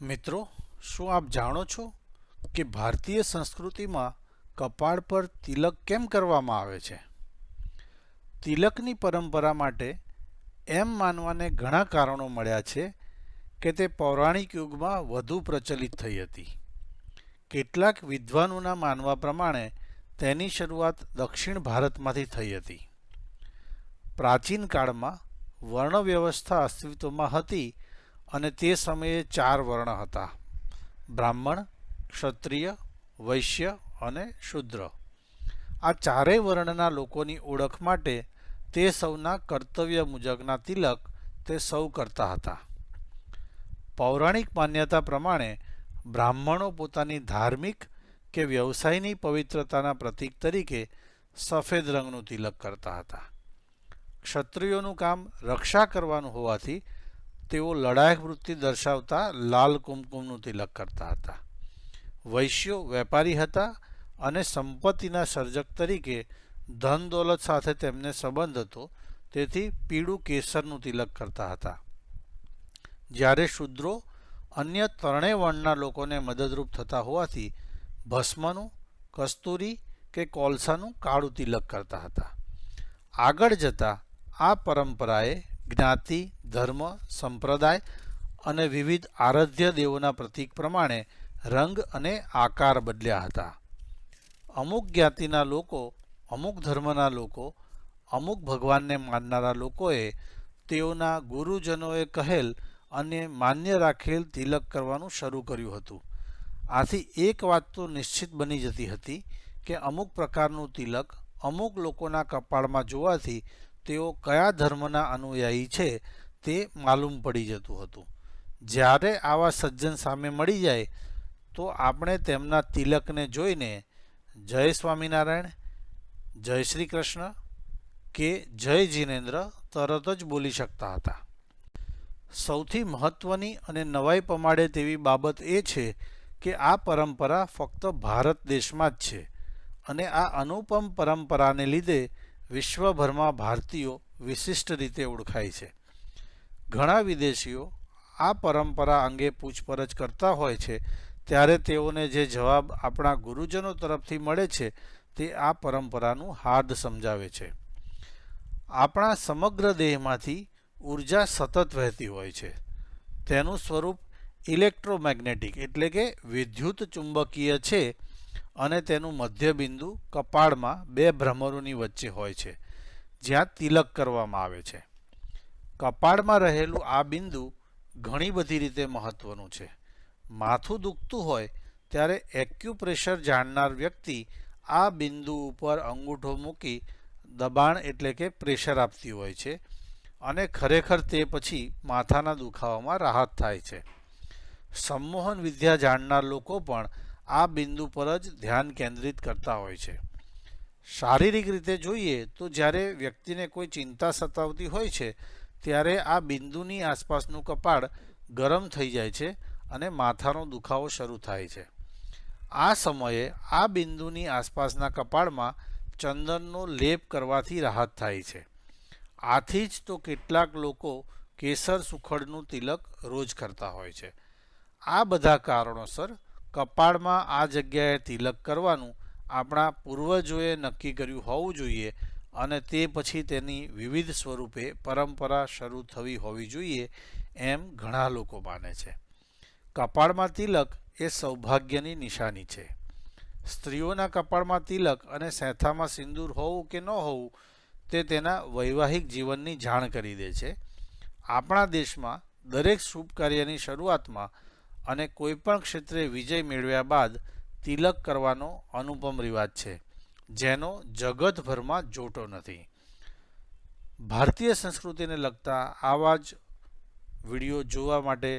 મિત્રો, શું આપ જાણો છો કે ભારતીય સંસ્કૃતિમાં કપાળ પર તિલક કેમ કરવામાં આવે છે? તિલકની પરંપરા માટે એમ માનવાને ઘણા કારણો મળ્યા છે કે તે પૌરાણિક યુગમાં વધુ પ્રચલિત થઈ હતી. કેટલાક વિદ્વાનોના માનવા પ્રમાણે તેની શરૂઆત દક્ષિણ ભારતમાંથી થઈ હતી. પ્રાચીન કાળમાં વર્ણ વ્યવસ્થા અસ્તિત્વમાં હતી અને તે સમયે 4 વર્ણ હતા: બ્રાહ્મણ, ક્ષત્રિય, વૈશ્ય અને શૂદ્ર. આ ચારેય વર્ણના લોકોની ઓળખ માટે તે સૌના કર્તવ્ય મુજબના તિલક તે સૌ કરતા હતા. પૌરાણિક માન્યતા પ્રમાણે બ્રાહ્મણો પોતાની ધાર્મિક કે વ્યવસાયની પવિત્રતાના પ્રતીક તરીકે સફેદ રંગનું તિલક કરતા હતા. ક્ષત્રિયોનું કામ રક્ષા કરવાનું હોવાથી તેઓ લડાયક વૃત્તિ દર્શાવતા લાલ કુમકુમનું તિલક કરતા હતા. વૈશ્યો વેપારી હતા અને સંપત્તિના સર્જક તરીકે ધન દોલત સાથે તેમને સંબંધ હતો, તેથી પીળું કેસરનું તિલક કરતા હતા. જ્યારે શૂદ્રો અન્ય ત્રણેય વર્ણના લોકોને મદદરૂપ થતા હોવાથી ભસ્મનું, કસ્તુરી કે કોલસાનું કાળું તિલક કરતા હતા. આગળ જતા આ પરંપરાએ જ્ઞાતિ, ધર્મ, સંપ્રદાય અને વિવિધ આરાધ્ય દેવોના પ્રતીક પ્રમાણે રંગ અને આકાર બદલ્યા હતા. અમુક જ્ઞાતિના લોકો, અમુક ધર્મના લોકો, અમુક ભગવાનને માનનારા લોકોએ તેઓના ગુરુજનોએ કહેલ અને માન્ય રાખેલ તિલક કરવાનું શરૂ કર્યું હતું. આથી એક વાત તો નિશ્ચિત બની જતી હતી કે અમુક પ્રકારનું તિલક અમુક લોકોના કપાળમાં જોવાથી તેઓ કયા ધર્મના અનુયાયી છે તે માલુમ પડી જતું હતું. જ્યારે આવા સજ્જન સામે મળી જાય તો આપણે તેમના તિલકને જોઈને જય સ્વામિનારાયણ, જય શ્રી કૃષ્ણ કે જય જિનેન્દ્ર તરત જ બોલી શકતા હતા. સૌથી મહત્વની અને નવાઈ પમાડે તેવી બાબત એ છે કે આ પરંપરા ફક્ત ભારત દેશમાં જ છે અને આ અનુપમ પરંપરાને લીધે વિશ્વભરમાં ભારતીયો વિશિષ્ટ રીતે ઓળખાય છે. ઘણા વિદેશીઓ આ પરંપરા અંગે પૂછપરછ કરતા હોય છે ત્યારે તેઓને જે જવાબ આપણા ગુરુજનો તરફથી મળે છે તે આ પરંપરાનું હાર્દ સમજાવે છે. આપણા સમગ્ર દેહમાંથી ઉર્જા સતત વહેતી હોય છે. તેનું સ્વરૂપ ઇલેક્ટ્રોમેગ્નેટિક એટલે કે વિદ્યુત ચુંબકીય છે અને તેનું મધ્યબિંદુ કપાળમાં 2 ભ્રમરોની વચ્ચે હોય છે જ્યાં તિલક કરવામાં આવે છે. કપાળમાં રહેલું આ બિંદુ ઘણી બધી રીતે મહત્વનું છે. માથું દુખતું હોય ત્યારે એક્યુપ્રેશર જાણનાર વ્યક્તિ આ બિંદુ ઉપર અંગૂઠો મૂકી દબાણ એટલે કે પ્રેશર આપતી હોય છે અને ખરેખર તે પછી માથાના દુખાવામાં રાહત થાય છે. સંમોહન વિદ્યા જાણનાર લોકો પણ આ બિંદુ પર જ ધ્યાન કેન્દ્રિત કરતા હોય છે. શારીરિક રીતે જોઈએ તો જ્યારે વ્યક્તિને કોઈ ચિંતા સતાવતી હોય છે ત્યારે આ બિંદુની આસપાસનું કપાળ ગરમ થઈ જાય છે અને માથાનો દુખાવો શરૂ થાય છે. આ સમયે આ બિંદુની આસપાસના કપાળમાં ચંદનનો લેપ કરવાથી રાહત થાય છે. આથી જ તો કેટલાક લોકો કેસર સુખડનું તિલક રોજ કરતા હોય છે. આ બધા કારણોસર કપાળમાં આ જગ્યાએ તિલક કરવાનું આપણા પૂર્વજોએ નક્કી કર્યું હોવું જોઈએ અને તે પછી તેની વિવિધ સ્વરૂપે પરંપરા શરૂ થવી હોવી જોઈએ એમ ઘણા લોકો માને છે. કપાળમાં તિલક એ સૌભાગ્યની નિશાની છે. સ્ત્રીઓના કપાળમાં તિલક અને સેથામાં સિંદૂર હોવું કે ન હોવું તે તેના વૈવાહિક જીવનની જાણ કરી દે છે. આપણા દેશમાં દરેક શુભ કાર્યની શરૂઆતમાં અને કોઈપણ ક્ષેત્રે વિજય મેળવ્યા બાદ તિલક કરવાનો અનુપમ રિવાજ છે જેનો જગતભરમાં જોટો નથી. ભારતીય સંસ્કૃતિને લગતા આવા જ વિડીયો જોવા માટે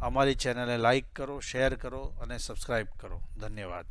અમારી ચેનલને લાઈક કરો, શેર કરો અને સબસ્ક્રાઈબ કરો. ધન્યવાદ.